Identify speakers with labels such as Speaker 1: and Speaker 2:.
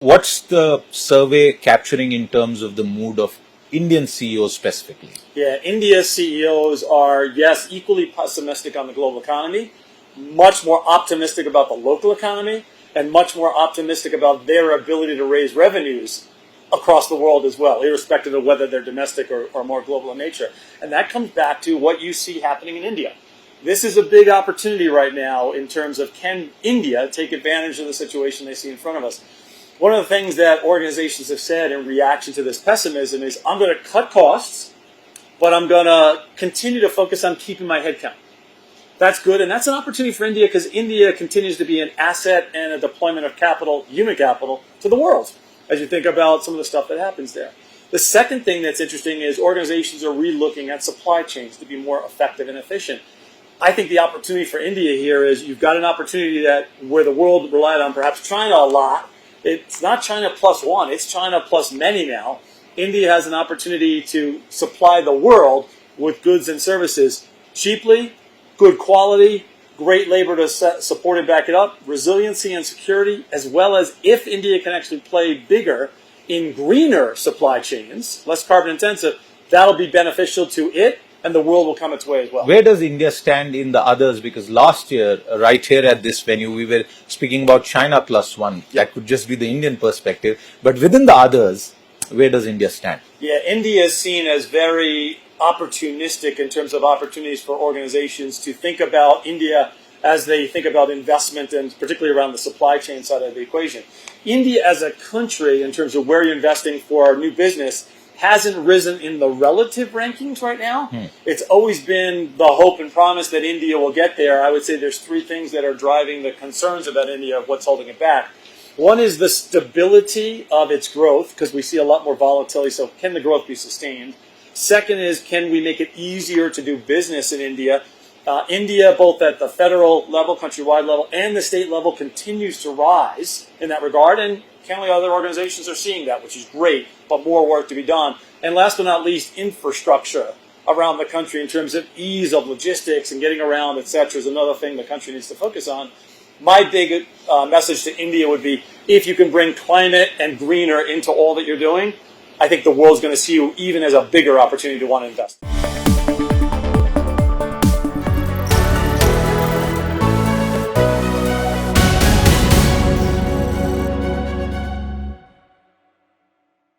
Speaker 1: What's the survey capturing in terms of the mood of Indian CEOs specifically?
Speaker 2: Yeah, India's CEOs are, yes, equally pessimistic on the global economy, much more optimistic about the local economy, and much more optimistic about their ability to raise revenues across the world as well, irrespective of whether they're domestic or more global in nature. And that comes back to what you see happening in India. This is a big opportunity right now in terms of can India take advantage of the situation they see in front of us. One of the things that organizations have said in reaction to this pessimism is, I'm going to cut costs, but I'm going to continue to focus on keeping my head count. That's good, and that's an opportunity for India because India continues to be an asset and a deployment of capital, human capital, to the world, as you think about some of the stuff that happens there. The second thing that's interesting is organizations are re-looking at supply chains to be more effective and efficient. I think the opportunity for India here is you've got an opportunity that where the world relied on perhaps China a lot. It's not China plus one, it's China plus many now. India has an opportunity to supply the world with goods and services cheaply, good quality, great labor to support and back it up, resiliency and security, as well as if India can actually play bigger in greener supply chains, less carbon intensive, that'll be beneficial to it, and the world will come its way as well.
Speaker 1: Where does India stand in the others? Because last year, right here at this venue, we were speaking about China plus one. That could just be the Indian perspective. But within the others, where does India stand?
Speaker 2: Yeah, India is seen as very opportunistic in terms of opportunities for organizations to think about India as they think about investment and particularly around the supply chain side of the equation. India as a country, in terms of where you're investing for new business, hasn't risen in the relative rankings right now. It's always been the hope and promise that India will get there. I would say there's three things that are driving the concerns about India of what's holding it back. One is the stability of its growth, because we see a lot more volatility, so can the growth be sustained? Second is, can we make it easier to do business in India? India, both at the federal level, countrywide level, and the state level, continues to rise in that regard, and countless other organizations are seeing that, which is great, but more work to be done. And last but not least, infrastructure around the country in terms of ease of logistics and getting around, etc., is another thing the country needs to focus on. My big message to India would be, if you can bring climate and greener into all that you're doing, I think the world's going to see you even as a bigger opportunity to want to invest.